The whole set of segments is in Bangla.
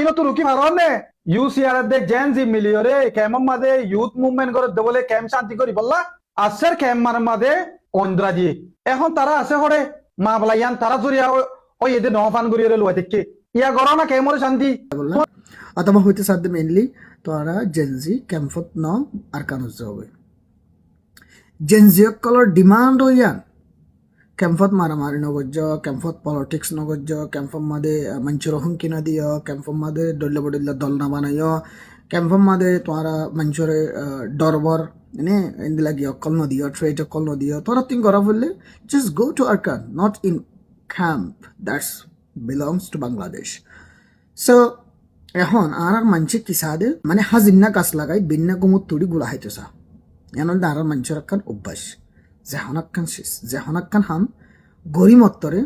ইনো তো রুকি মারনে ইউসিআর দে জেন জি মিলিয়রে কেমন মাদে ইউথ মুভমেন্ট করে দেবলে কেম শান্তি করি বললা আসের কেম মার মাদে অন্দ্রাজি এখন তারা আছে হরে মা বলাইয়ান তারা জুরিয়া ওই এদের নফান করিয়ে লুয়া দেখকে ইয়া গরনা কেমরে শান্তি অথবা হইতে সাধ্য মেইনলি তোরা জেনজি ক্যাম্পত ন আর কানুজ হবে জেনজি কলর ডিমান্ড হইয়ান ক্যাম্পত মারামারি নগজ্য ক্যাম্পত পলিটিক্স নগজ্য ক্যাম্পত মাদে মঞ্চুর হুমকি না দিও ক্যাম্পত মাদে ডল্লে বডল্লা দল না বানাইও ক্যাম্পত মাদে তোরা মঞ্চুরে ডরবর এনে ইন্দিলা গিয়ে অকল নদিও ট্রেড অকল নদিও তোরা তিন করা বললে just go to Arakan not in camp that's belongs to Bangladesh so এখন আর মানুষের কি সাদে মানে হাজিন্না গাছ লাগাই বিন্না কুমুর তুড়ি গুলা হাইতেছা এন আর মানুষের একখান অভ্যাস যেহনাক্কান শেষ যেহনাক্কান হাম গরিমত্তরে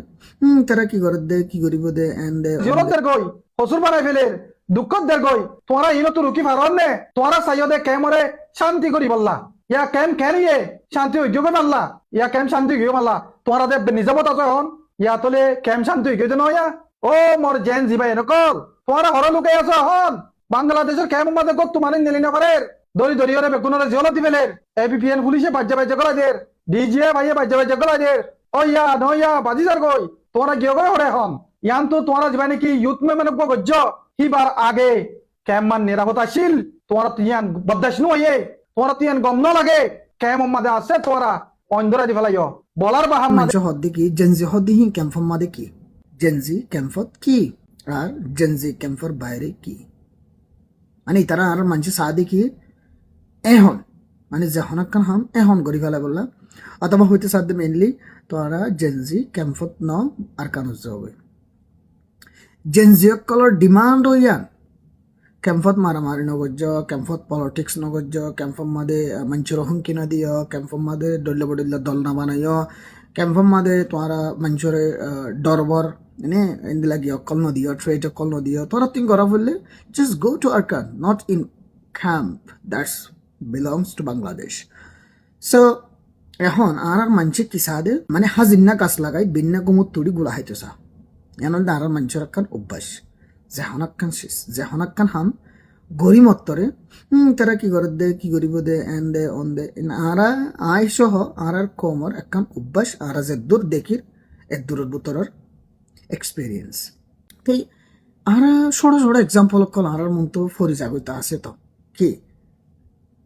তারা কি করে দে কি করিব দে এন্ড দে জিরোদের গই হসুর বানাই ফেলে দুঃখ দের গই তোরা ইনো তো রুকি মারনে তোরা সাইয়ো দে কেমরে শান্তি করি বললা ইয়া কেম খেলিয়ে শান্তি হইগো বললা ইয়া কেম শান্তি হইগো বললা তোরা দে নিজামত আছে হন ইয়া তোলে কেম শান্তি হইগো নয়া ও মোর জেন জিবাই নকল তোরা হর লোকে আছে হন বাংলাদেশের কেম মাদে গত তোমার নিলি না করে দড়ি দড়ি ওরে বেগুনরে জিওলতি ফেলের এবিপিএন পুলিশে বাজ্জা বাজ্জা গলা দের ডিজিএ ভাইয়ে বাজ্জা বাজ্জা গলা দের ও ইয়া নয়া বাজিদার গই তোরা গিয়ে গই হরে হন ইয়ান তো তোরা জীবনে কি ইউথ মেমেন্ট গজ্জ হিবার আগে কেমন নিরাপত্তাশীল তোরা তিয়ান বদাস নয়ে তোরা তিয়ান গম ন লাগে কেমন মাদে আছে তোরা অন্ধরা দি ফেলাইও বলার বাহাম মাঝে হদ্দি কি জেনজি হদ্দি হি ক্যাম্পত মাদে কি জেনজি ক্যাম্পত কি আর জেনজি ক্যাম্পর বাইরে কি মানে তারা আর মানুষ সাদে কি এখন মানে যেহনাক্কান হাম এখন গড়ি ফেলা বললা অথবা হইতে সাধ্য মেইনলি তোরা জেনজি ক্যাম্পত ন আর কানুজ হবে জেনজি কলর ডিমান্ড হইয়ান ক্যাম্পত মারামারি নগজ্য ক্যাম্পত পলিটিক্স নগজ্য ক্যাম্পত মাদে মঞ্চুর হুমকি না দিও ক্যাম্পত মাদে ডল্লে বডল্লা দল না বানাইও ক্যাম্পত মাদে তোরা মঞ্চুরে ডরবর এনে ইন্দিলা গিয়ে অকল নদিও ট্রেড অকল নদিও তোরা তিন করা বললে just go to Arakan not in camp that's belongs to Bangladesh so এখন আর মানুষের কি সাদে মানে হাজিন্না গাছ লাগাই বিন্না কুমুর তুড়ি গুলা হাইতেছা এন আর মানুষের একখান অভ্যাস যেহনাক্কান শেষ যেহনাক্কান হাম গরিমত্তরে তারা কি করে দে কি করিব দে এন দে অন দে আরা আই সহ আর কমর একখান অভ্যাস আর যে দূর দেখির এক দূরের ভিতরের এক্সপিরিয়েন্স তাই আর ছোট ছোট এক্সাম্পল কল আর মন তো ফরি জাগইতা আছে তো কি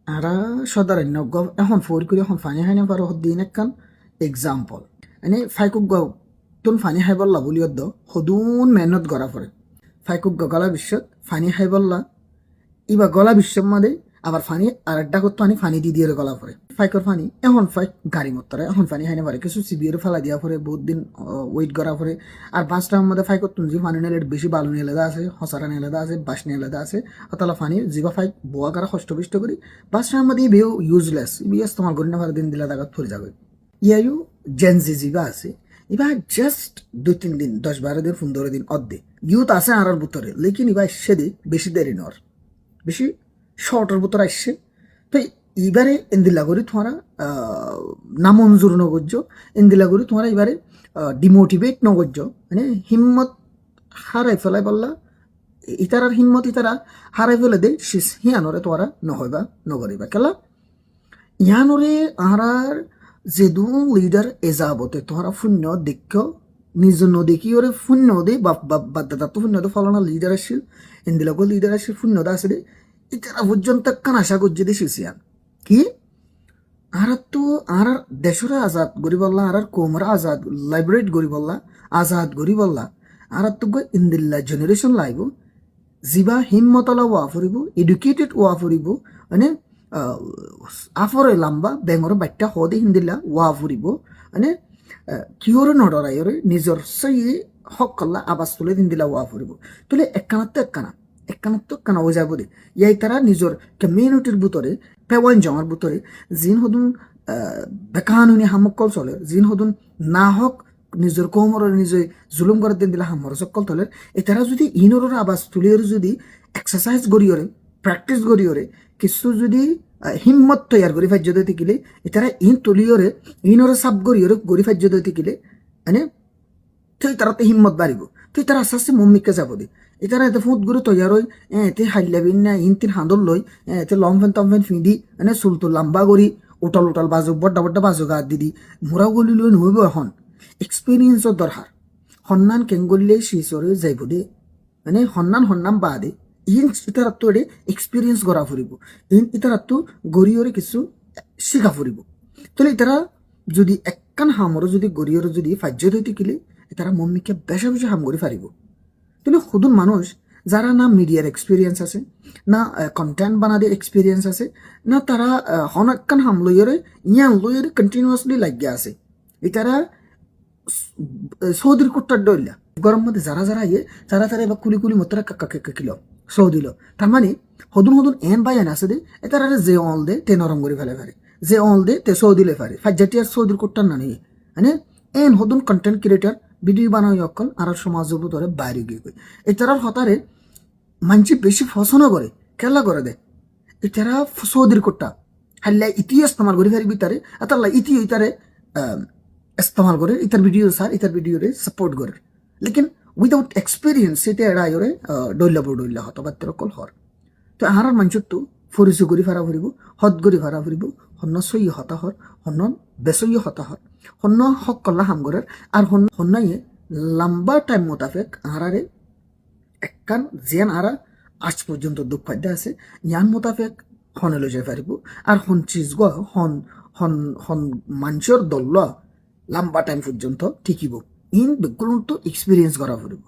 আরা সদারণ্য এখন ফোর করে এখন ফানি হাই না পারো দিন একখান এক্সাম্পল এনে ফাইকুক গাও তুন ফানি হাই বললা বলিয়দ সদুন মেহনত গড়া পড়ে ফাইকুক গলা বিশ্বত ফানি হাই বললা ইবা গলা বিশ্বের মাঝে আবার ফানি আর একটা করতো আনি ফানি দিয়ে দিয়ে গলা পড়ে ফাইকর ফানি এখন ফাইক গাড়ি মত্তরে এখন ফানি হাই না পারে কিছু সিবিএর ফেলা দিয়া পরে বহুত দিন ওয়েট করা পরে আর পাঁচটার মধ্যে ফাইকর তুন যে ফানি নেলে বেশি বালু নিয়ে আলাদা আছে হসারা নিয়ে আলাদা আছে বাস নিয়ে আলাদা আছে অতলা ফানি জিবা ফাইক বোয়া করা কষ্টবিষ্ট করি পাঁচটার মধ্যে বেও ইউজলেস ইবিএস তোমার গরি না দিন দিলা দাগাত ফুরে যাবে ইয়াইও জেনজি জিবা আছে এবার জাস্ট 2-3 দিন 10-12 দিন 15 দিন অর্ধে ইউথ আছে আর ভিতরে লেকিন এবার সেদি বেশি দেরি নর বেশি শর্টের ভিতরে আসছে তো এবারে ইন্দিলা করি তোমারা নামঞ্জুর নগর্য ইন্দিলা করি তোমারা এবারে ডিমোটিভেট নগর্য মানে হিম্মত হারাই ফেলাই বললা ইতারার হিম্মত ইতারা হারাই ফেলে দে হিয়ানরে তোমরা নহইবা নগরিবা কেলা ইয়ানরে আহার যেদু লিডার এজাবতে তোমরা শূন্য দেখ নিজ নদেখি ওরে শূন্য দে বাদ্দাতা তো শূন্য দে ফলানা লিডার আসছিল ইন্দিলাগো লিডার আসছিল শূন্যতা আছে দে ইতারা পর্যন্ত কান আশা করছে দে শিশিয়ান কি আর তো আর দেশরা আজাদ গরিবল্লা আর কোমরা আজাদ লাইব্রেরি গরিবল্লা আজাদ গরিবল্লা আর তো ইন্দিল্লা জেনারেশন লাইব জিবা হিম্মতলা ওয়া ফুরিব এডুকেটেড ওয়া ফুরিব মানে আফরে লাম্বা বেঙর বাট্টা হদে হিন্দিলা ওয়া ফুরিব মানে কিয়রে নডরাইরে নিজর সেই হকল্লা আবাস তুলে হিন্দিলা ওয়া ফুরিব তুলে একখানাত্ত একখানা ও যাব দে ইয়াই তারা নিজর কমিউনিটির ভিতরে পেওয়ান জমার ভিতরে জিন হদুন বেকানুনি হামকল চলে জিন হদুন না হক নিজের কোমর নিজে জুলুম করে দিন দিলা হামর সকল তলে এতারা যদি ইনর আবাস তুলিয়র যদি এক্সারসাইজ করিয়রে প্র্যাকটিস করিয়রে কিছু যদি হিম্মত তৈয়ার করি ফাজ্য দইতে গেলে এতারা ইন তুলিয়রে ইনর সাব করিয়রে গরি ফাজ্য দইতে গেলে মানে তুই তারাতে হিম্মত বাড়িব তুই তারা আস্তে আস্তে মম্মিকে যাব দে ইতারা এতে ফুট গুরু তৈয়ার হই এতে হাইলাবিন না ইনতিন হাঁদর লই এতে লং ফেন টম ফেন ফিঁদি মানে চুলটো লাম্বা কৰি উটল উটল বাজু বড্ডা বড্ডা বাজু গাত দিদি মোরা গলি লৈ নহব এখন এক্সপিরিয়েন্সর দরকার সন্ধান কেঙ্গলিলে শিশরে যাইব দে মানে সন্ধান বাদে ইন ইতারাতো এডে এক্সপিরিয়েন্স করা ফুরিব ইতারাতো গরিয়রে কিছু শিখা ফুরিব তাহলে ইতারা যদি একখান হামর যদি গরিয়রে যদি ফাজ্য হইতে কিলে তারা মম্মিকে বেশা বেশি হাম করে ফারিব কিন্তু সুদূর মানুষ যারা না মিডিয়ার এক্সপিরিয়েন্স আছে না কন্টেন্ট বানাতে এক্সপিরিয়েন্স আছে না তারা হনকান হাম লইরে ইয়ান লইরে কন্টিনিউয়াসলি লাগিয়ে আছে এটারা সৌদির কুট্টার ডইলা গরম মধ্যে যারা যারা ইয়ে যারা তারা এবার কুলি কুলি মতরা কাকা কিলো সৌদিল তার মানে হদুন এন বাই এন আছে দে এটারা যে অল দে তে নরম করে ফেলে ফারে যে অল দে তে সৌদিলে ফারে ফাজ্জাটি আর সৌদির কুট্টার না নেই মানে এন হদুন কন্টেন্ট ক্রিয়েটার ভিডিও বানাই অকল আর সমাজের ভিতরে বাইরে গিয়ে গই এটারার হতারে মানছি বেশি ফসনও করে খেলা করে দে এটারা সৌদির কোট্টা হাল্লা ইতি ইস্তেমাল করে ফেরবি তারে আতাল্লা ইতি ইতারে ইস্তেমাল করে ইতার ভিডিও সার ইতার ভিডিওরে সাপোর্ট করে লেকিন উইদাউট এক্সপিরিয়েন্স সেটা এরা আয়রে ডইলা হত বা তের কল হর তো আহার মানুষের তো ফরিসু করে ফারা ফুরিব হদ করে ফারা ফুরিব হন্য সই হতা হর হন্য বেসই হতা হর হন্য হক কল্লা হাম গরের আর হন্নাইয়ে লম্বা টাইম মোতাবেক আহারে একখান যেন আরা আজ পর্যন্ত দুঃখ ফাইদা আছে ইয়ান মোতাবেক হনে লই যাই পারিব আর হন চিজ গ হন হন হন মানুষের দল লম্বা টাইম পর্যন্ত ঠিকিব ইন বেগুলো তো এক্সপিরিয়েন্স করা ফুরিব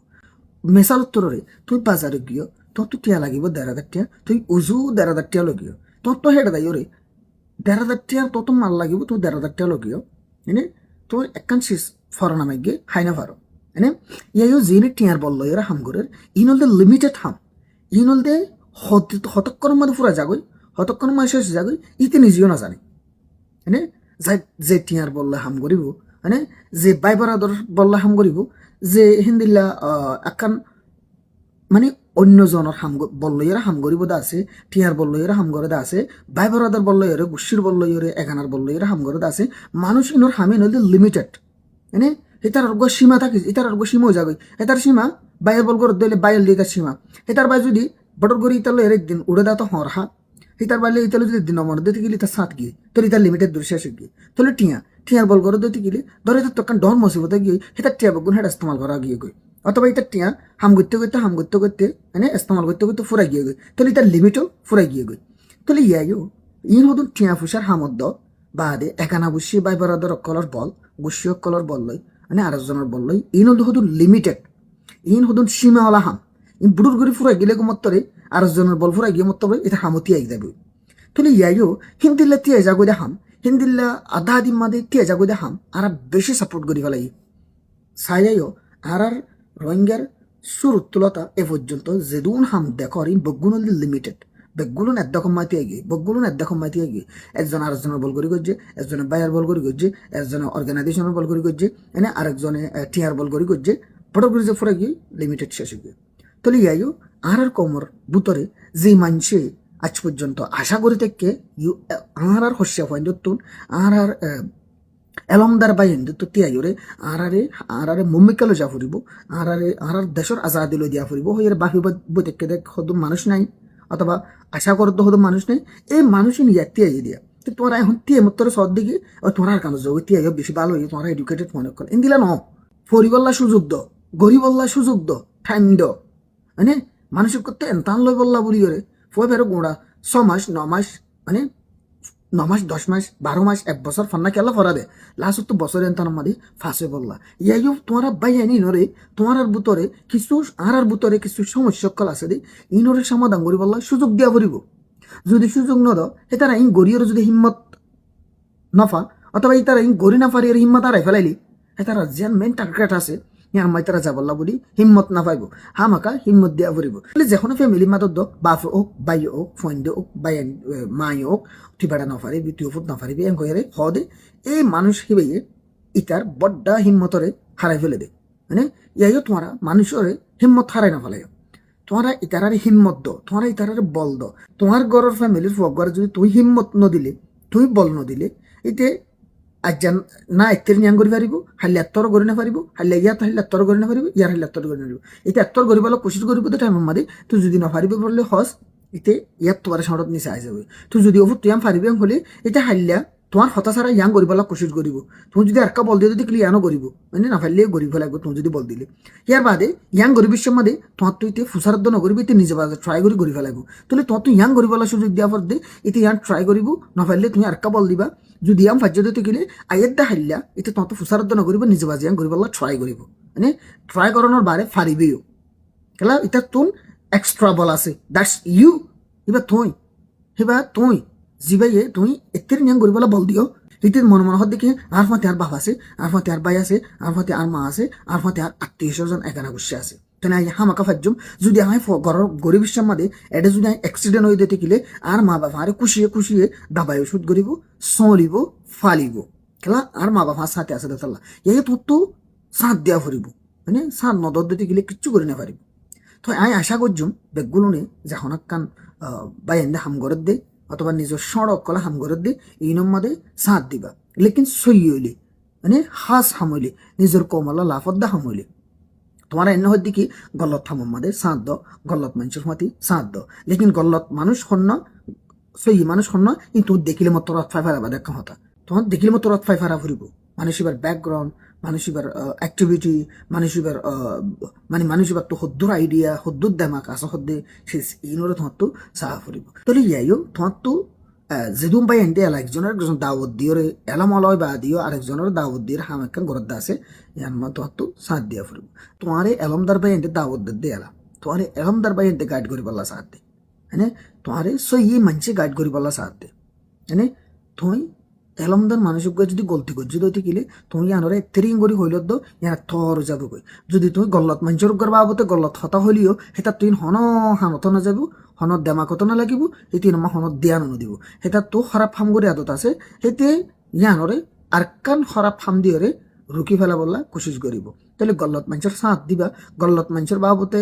মেসাল তোরে তুই বাজারে গিয়ে তোর তো টিয়া লাগিব ১,৫০০ টিয়া তুই উজু ১,৫০০ টিয়া লগিও তোর তো হেঁটে দাই ওরে ১,৫০০ টিয়ার তত মাল লাগিব তুই ১,৫০০ টিয়া লগিও এনে তোর একখান শেষ ফরনামে গিয়ে হাইনা ফারো এনে ইয়াইও যিনি টিয়ার বল লইরা হাম করে ইন হল দে লিমিটেড হাম ইন হল দে হতক্ষণ মধ্যে ফুরা যাগই হতক্ষণ মাস শেষ যাগই ইতে নিজেও না জানে এনে যে টিয়ার বললে হাম করিব মানে যে বাই বরাদর বললে হাম করিব যে হিন্দিল্লা একখান মানে অন্যজনের হাম বললইরা হাম করিব দা আছে টিয়ার বললইরা হাম করে দা আছে বাই বরাদর বললইরে গুসির বললইরে এগানার বললইরা হাম করে দা আছে মানুষ ইনোর হামে নদে লিমিটেড এনে এটার অর্গ সীমা থাকে এটার অর্গ সীমাও যাবে এটার সীমা বাইয়ের বল করে দিলে বাইয়ের দিয়ে তার সীমা এটার বাই যদি বটর করে ইতালো এর একদিন উড়ে দা তো হরহা এটার বাইলে ইতালো যদি দিন মনে দিতে গেলে তার সাত গিয়ে তোর ইতার লিমিটেড দূর শেষ গিয়ে তাহলে টিয়ার বল করে দিতে গেলে ধরে তো তখন ডর মসিবতে গিয়ে এটার টিয়া বগুন হেটা ইস্তেমাল করা গিয়ে গই অথবা এটার টিয়া হাম করতে মানে ইস্তেমাল করতে ফুরাই গিয়ে গই তাহলে এটার লিমিটও ফুরাই গিয়ে গই তাহলে ইয়াইও ইন হদুন টিয়া ফুসার হামদ্দ বাদে একানা বুসি বাই বরাদর অকলর বল গুসি অকলর বল লই মানে আরেকজনের বল লই ইন হদুন লিমিটেড ইন হদুন সীমাওয়ালা হাম ইন বুড়ুর ঘুরি ফুরাই গেলে মত্তরে আরেকজনের বল ফুরাই গিয়ে মত্তবে এটা হামতি আই যাবে তাহলে ইয়াইও হিন্দিল্লা তিয়া যাগো দে হাম হিন্দিল্লা আধা দিন মাদে তিয়া যাগো দে হাম আর বেশি সাপোর্ট করি ফেলাই সাইয়াইও আর রোহিঙ্গার সুরুত্তুলতা এ পর্যন্ত যেদুন হাম দেখর ইন বগুন লিমিটেড বেগুলুন এদ্দকম মাতি গিয়ে বগুলুন এদ্দকম মাতি গিয়ে একজন আরেকজনের বল করি করছে একজনে বায়ার বল করি করছে একজনে অর্গানাইজেশনের বল করি করছে এনে আরেকজনে টিয়ার বল করি করছে ফটো করে যে ফুরে গিয়ে লিমিটেড শেষ গিয়ে তাহলে ইয়াইও আর কমর বুতরে যে মানুষে আজ পর্যন্ত আশা করি থেকে আর হস্যা হয় তুন আর এলমদার বাই হিন্দু তো তিয়াইরে আরে মম্মিকালো যা ফুরিব আর দেশের আজাদি লই দিয়া ফুরিব হইয়ের বাহি বইতে দেখ হদুম মানুষ নাই অথবা আশা করত হদুম মানুষ নাই এই মানুষই নিয়ে তিয়াই দিয়া তো তোরা এখন টিয়ে মত সদ দিকে তোরা কেন যোগ তিয়াই বেশি ভালো হয়ে তোরা এডুকেটেড মনে কর ইন্দিলা ন ফরিবল্লা সুযোগ দ গরিবল্লা সুযোগ দ টাইম দ মানে মানুষের করতে এনতান লই বললা বলি রে ফয় বেরো গোড়া 6 মাস 9 মাস মানে 9 মাস 10 মাস 12 মাস 1 বছর ফান্না কেলা ফরা দে লাস্ট তো বছর এনতান মাদি ফাঁসে বললা ইয়াইও তোরা বাইয়ানি নরে তোমার বুতরে কিছু আর বুতরে কিছু সমস্যা কল আছে দে ইনরে সমাধান করি বললা সুযোগ দিয়া করিব যদি সুযোগ ন দাও এটারা ইন গরিয়র যদি হিম্মত নফা অথবা ইতারা ইন গরি না ফারিয়ের হিম্মত আরাই ফেলাইলি এটারা যেন মেন টার্গেট আছে আমার তারা যাবল্লা বলি হিম্মত না পাইব হামাকা হিম্মত দিয়া ফুরিব যখন ফ্যামিলি মাতত বাপ হোক বাই হোক ফন্ড হোক বাই মাই হোক ঠিবাড়া নফারি তুই ফুট নফারিবি এম কয়ে হদে এই মানুষ হিবাইয়ে ইতার বড্ডা হিম্মতরে হারাই ফেলে দে মানে ইয়াইও তোমারা মানুষরে হিম্মত হারাই না ফেলাই তোমারা ইতারারে হিম্মত দ তোমারা ইতারারে বল দ তোমার ঘরের ফ্যামিলির ফগর যদি তুই হিম্মত নদিলে তুই বল নদিলে এতে আজান না এত্তের নিয়াং করি পারিব হাইলে এত্তর করি না পারিব হাইলে ইয়াত হাইলে এত্তর করি না পারিব ইয়ার হাইলে এত্তর করি না পারিব এটা এত্তর করিব কোশিশ করিব তো টাইম মাদে তুই যদি না পারিব বললে হস এতে ইয়াত তোমার সামৰত নিচে আই যাবে তুই যদি অফুর তুই পারিবি হলে এটা হাইলা তোমার হতা ছাড়া ইয়াং করিব কোশিশ করিব তুমি যদি আরকা বল দিয়ে যদি ক্লিয়ানো করিব মানে না পারলে করিব লাগবে তুমি যদি বল দিলে ইয়ার বাদে ইয়াং করিবির সময় তোমার তুই তে ফুসারদ্দ নকরিবি তে নিজে বাজে ট্রাই করি করিব লাগবে তাহলে তোমার তুই ইয়াং করিব সুযোগ দেওয়ার পর দে এতে ইয়াং ট্রাই করিব না পারলে তুমি আরকা বল দিবা যদি ইয়াং ফাজ্য দিতে গেলে আয়েদ্দা হাইলা এটা তোমার তো ফুসারদ্দ নকরিব নিজে বাজে ইয়াং করিব ট্রাই করিব মানে ট্রাই করানোর বারে ফারিবিও কেলা এটা তুন এক্সট্রা বল আছে দ্যাটস ইউ এবার তুই জিবাইয়ে তুমি এত্তের নিয়ম করিবলা বল দিও ইতির মনে মনে হত দেখি আর ফাতে আর বাপ আছে আর ফাতে আর ভাই আছে আর ফাতে আর মা আছে আর ফাতে আর আত্মীয় স্বজন এখানে বসে আছে তেনে হামাকা ফাজ্যম যদি আমি ঘরের গরিব মাদে এটা যদি এক্সিডেন্ট হয়ে দিতে গেলে আর মা বাবা আরে খুশিয়ে দাবাই ওষুধ করিব চলিব ফালিব খেলা আর মা বাবা সাথে আছে দেখাল্লা এই তোর তো সাথ দেওয়া ফুরিব মানে সাথ নদর দিতে গেলে কিচ্ছু করে না পারিব তো আমি আশা করছুম বেগুলোনে যখন কান বাইন্দে হামগরত দে অথবা নিজের সড়ক কলা হামগরত দে এই নম্বরে সাথ দিবা লেকিন সই হইলে মানে হাস হামইলে নিজের কমলা লাফত দা হামইলে তোমার এনে হয় দেখি গলত থাম মাদে সাঁত দ গলত মানুষের মাতি সাঁত দ লেকিন গলত মানুষ হন্য সই মানুষ হন্য কিন্তু দেখিলে মতো রথ ফাই ফারাবা দেখা হতা তোমার দেখিলে মতো রথ ফাই ফারা ফুরিব মানুষ এবার ব্যাকগ্রাউন্ড মানুষ এবার অ্যাক্টিভিটি মানুষ এবার মানে মানুষ এবার তো হদ্দুর আইডিয়া হদ্দুর দেমাক আসা হদ্দে সে ইনরে তোমার তো সাহা ফুরিব তাহলে ইয়াইও তোমার তো যেদুম বাই এনতে এলা একজনের দাওয়াত দিও রে এলাম অলয় বা দিও আরেকজনের দাওয়াত দিয়ে হাম একখান গরত দা আছে ইয়ান মা তোমার তো সাথ দিয়া ফুরিব তোমারে এলমদার বাই এনতে দাওয়াত দে এলা তোমারে এলমদার বাই এনতে গাইড করি পাল্লা সাথ দে হ্যাঁ তোমারে সই মানসি গাইড করি পাল্লা সাথ দে হ্যাঁ তুমি এলমদার মানুষক যদি গলতি করছি দইতে গেলে তুমি ইয়ানরে এত্তেরিং করি হইল দ ইয়ার থর যাব কই যদি তুমি গল্লত মানুষের উপর বাবতে গল্লত হতা হইলিও সেটা তুই হন হানত না যাব হনত দেমাকত না লাগিব এটি নমা হনত দিয়া নদিব সেটা তো খারাপ ফাম করে আদত আছে সেতে ইয়ানরে আর কান খারাপ ফাম দিয়রে রুকি ফেলা বললা কোশিশ করিব তাহলে গল্লত মানুষের সাথ দিবা গল্লত মানুষের বাবতে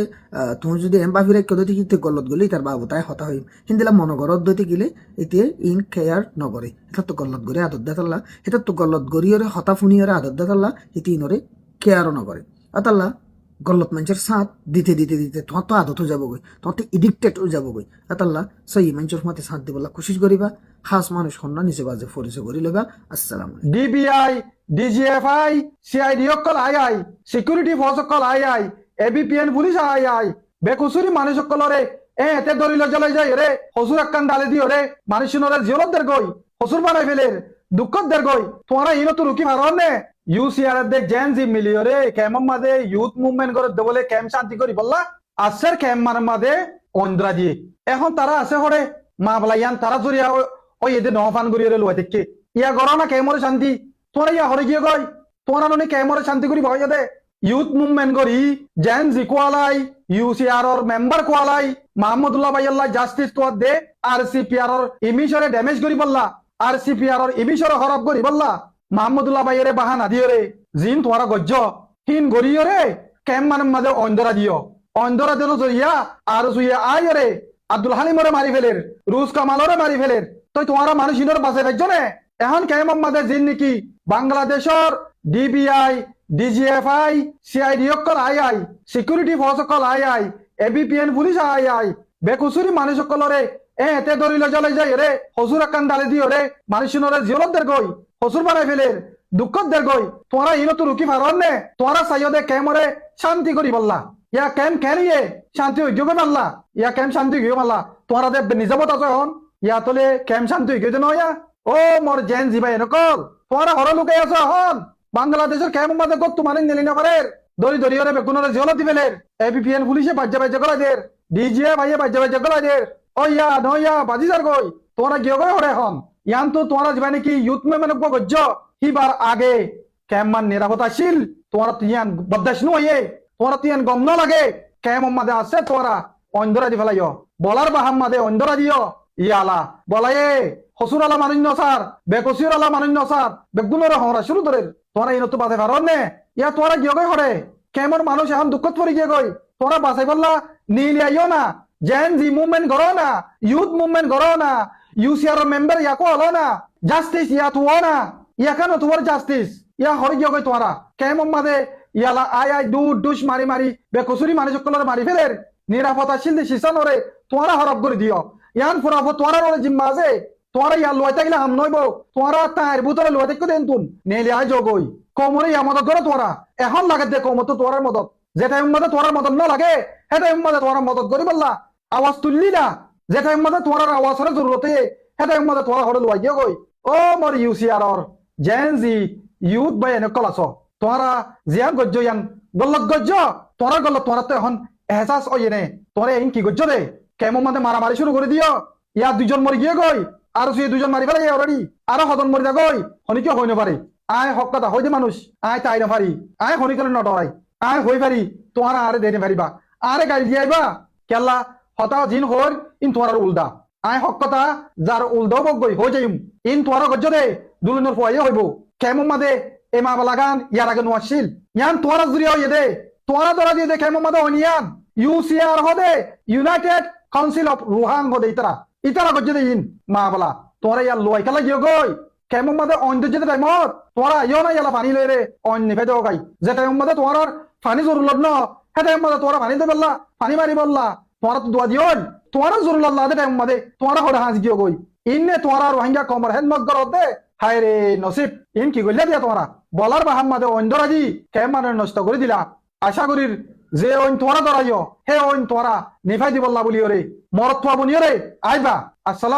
তুমি যদি এম্বা ফিরে কেউ দিতে গল্লত গলি তার বাবতায় হতা হইম হিন্দিলা মনগরত দইতে গেলে এতে ইন কেয়ার নগরে এটা তো গল্লত গড়ে আদত দেতাল্লা এটা তো গল্লত গড়িয়রে হতা ফুনিয়রে আদত দেতাল্লা এতে ইনরে কেয়ারও নগরে আতাল্লা গল্লত মানুষের সাথ দিতে দিতে দিতে তোমার তো আদত হয়ে যাবগৈ তোমার তো এডিক্টেড হয়ে যাবগৈ আতাল্লা সেই মানুষের মাতে সাথ দিবলা কোশিশ করিবা খাস মানুষ হন্না নিচে বাজে ফরিসে করি লবা আসসালাম ডিবিআই ডিজিএফআই সিআইডি অকল আই সিকিউরিটি ফোর্স অকল আই এবিপিএন পুলিশ আই বেকুসুরি মানুষ অকলরে এতে দরিল জ্বলাই যায় রে হসুর একখান ডালে দিও রে মানুষজনের জিয়লত দের গই হসুর বানাই ফেলের দুঃখত দের গই তোমারা ইনো তো রুকি মারন নে ইউসিআর দে জেন জি মিলিও রে কেমন মাদে ইউথ মুভমেন্ট করে দেবলে ক্যাম্প শান্তি করি বললা আসের ক্যাম্প মার মাদে অন্দ্রাজি এখন তারা আছে হরে মা বলাইয়ান তারা জরিয়া ওই এদের নহফান করিয়ে রে লোয়া দেখকে ইয়া গড় না কেমরে শান্তি তোরা ইয়া হরে গিয়ে গই তোরা ননি কেমরে শান্তি করি ভয় দে ইউথ মুভমেন্ট করি জেন জি কোয়ালাই ইউসিআর ওর মেম্বার কোয়ালাই মাহমুদুল্লাহ ভাইয়াল্লাহ জাস্টিস তো দে আরসিপিআর ওর ইমিশরে ড্যামেজ করি বললা আরসিপিআর ওর ইমিশরে হরব করি বললা মাহমুদুল্লাহ ভাইয়েরে বাহানা দিও রে জিন তোরা গজ্জ হিন গরিও রে কেম মানে মাঝে অন্ধরা দিও অন্ধরা দিল জরিয়া আর সুইয়া আয় রে আব্দুল হালিমরে মারি ফেলের রুশ কামালরে মারি ফেলের তো তোমারা মানুষ ইনর বাসে ফেকজনে এখন কেম মাঝে জিন নাকি বাংলাদেশর ডিবিআই ডিজিএফআই সিআইডি অকল আই সিকিউরিটি ফোর্স অকল আই এবিপিএন পুলিশ আই বেকুসুরি মানুষ অকলরে এতে দরিল জ্বলাই যায় রে হসুর একখান ডালে দিও রে মানুষজনের জিয়লত দের গই হসুর বানাই ফেলের দুঃখত দের গই তোমরা ইনো তো রুকি ফারন নে তোমরা সাইয়দে কেমরে শান্তি করি বললা ইয়া কেম খেলিয়ে শান্তি উদ্যোগে মারলা ইয়া কেম শান্তি গিয়ে মারলা তোমরা দে নিজামত আছে হন ইয়া তোলে কেম শান্তি গিয়ে নয়া ও মোর জেন জিবাই নকল তোমরা হর লুকে আছো হন বাংলাদেশের কেম মাদে গত তোমার নেলি না পারে দরি দরিয়রে বেগুনরে জিয়লতি ফেলের এবিপিএন পুলিশে বাজ্যা গলা দের ডিজিএ ভাইয়ে বাজ্যা গলা দের ও ইয়া নয়া বাজিদার গই তোমরা গিয়ে গই হরে হন ইয়ান তো তোমরা যাবে নাকি ইউথ মেমেন্ট গজ্জ হিবার আগে কেমন নিরাপত্তাশীল তোমরা তিয়ান বদাস নয়ে তোমরা তিয়ান গম না লাগে কেমন মাদে আছে তোমরা অন্ধরা দি ফেলাইও বলার বাহাম মাদে অন্ধরা দিও ইয়ালা বলায়ে হসুর আলা মানুষ নসার বেকসির আলা মানুষ নসার বেগুনরে হরা শুরু ধরে তোমরা ইনো তো বাজে পারন নে ইয়া তোমরা গিয়ে গই হরে কেমন মানুষ এখন দুঃখত পড়ে গিয়ে গই তোমরা বাসাই বললা নীল আইও না জেন জি মুভমেন্ট করো না ইউথ মুভমেন্ট করো না ইউসিআর মেম্বার ইয়াকো হলো না জাস্টিস ইয়া তো না ইয়া কেন তোমার জাস্টিস ইয়া হরি গিয়ে গই তোমারা কেমন মাদে ইয়ালা আই আই দুষ মারি মারি বেকসুরি মারি সকলের মারি ফেলের নিরাপত্তা শিল্দি শিসানরে তোমারা হরব করে দিও ইয়ান ফুরাব তোমারা ওরে জিম্মা আছে তোমারা ইয়া লয় থাকলে হাম নইব তোমারা তার ভিতরে লয় থাকতে দেন তুন নেলে আই জগই কমরে ইয়া মদত করে তোরা এখন লাগে দে কমত তোরার মদত যে টাইম মধ্যে তোরার মদত না লাগে সে টাইম মধ্যে তোরা মদত করি বললা আওয়াজ তুললি না যে টাইম মধ্যে তোরার আওয়াজের জরুরতে সে টাইম মধ্যে তোরা হরে লয় গিয়ে গই ও মর ইউসিআর জেনজি ইউথ বাই এনেকল আছ তোরা জিয়ান গজ্জ ইয়ান গল্লত গজ্জ তোরা গল্লত তোরা তো এখন এহসাস ওই নে তোরে এই কি গজ্জ দে কেমন মধ্যে মারামারি শুরু করে দিও ইয়া দুজন মরি গিয়ে গই আর সে দুজন মারি ফেলে অলরেডি আরো হদন মরি যা গই হনিকে হই না পারে আয় হক কথা হই দে মানুষ আয় তাই না পারি আয় হনিকে নটরাই আয় হই পারি তোরা আরে দেনে পারিবা আরে গাড়ি দিয়ে আইবা কেলা হতা জিন হর ইন তোরার উল্দা আয় হক কথা যার উল্দাও বগই হই যাইম ইন তোরা গজ্জ দে দুলনের ফুয়াইয়া হইব কেমন মাদে এ মা বালাগান ইয়ার আগে নোয়াশিল ইয়ান তোরা জুরিয়া হইয়ে দে তোরা তোরা দিয়ে দে কেমন মাদে অনিয়ান ইউসিআর হদে ইউনাইটেড কাউন্সিল অফ রুহাং হদে ইতারা গজ্জ দে ইন মা বালা তোরা ইয়ার লোয়াই খেলা গিয়ে গই কেমন মাদে অন্য যেতে টাইমত তোরা ইয় না ইয়ালা পানি লইরে অন্য ফেদে গাই যে টাইম মাদে তোরার পানি জরুরত ন হে টাইম মাদে তোরা পানি দে বললা পানি মারি বললা তোরা তো দোয়া দিওন তোরা জরুরত না দে টাইম মাদে তোরা হড়ে হাঁস গিয়ে গই ইন্নে তোরা রোহিঙ্গা কমর হেন মগ করতে হায় রে নসিব ইন কি গল্লা দিয়া তোরা বলার বাহাম মাদে অন্ধরাজি কেম মানে নষ্ট করে দিলা আশা করির যে ওইন তোরা দরাইও হে ওইন তোরা নিফাই দি বললা বলিও রে মরত থুয়া বনিও রে আইবা আসসালাম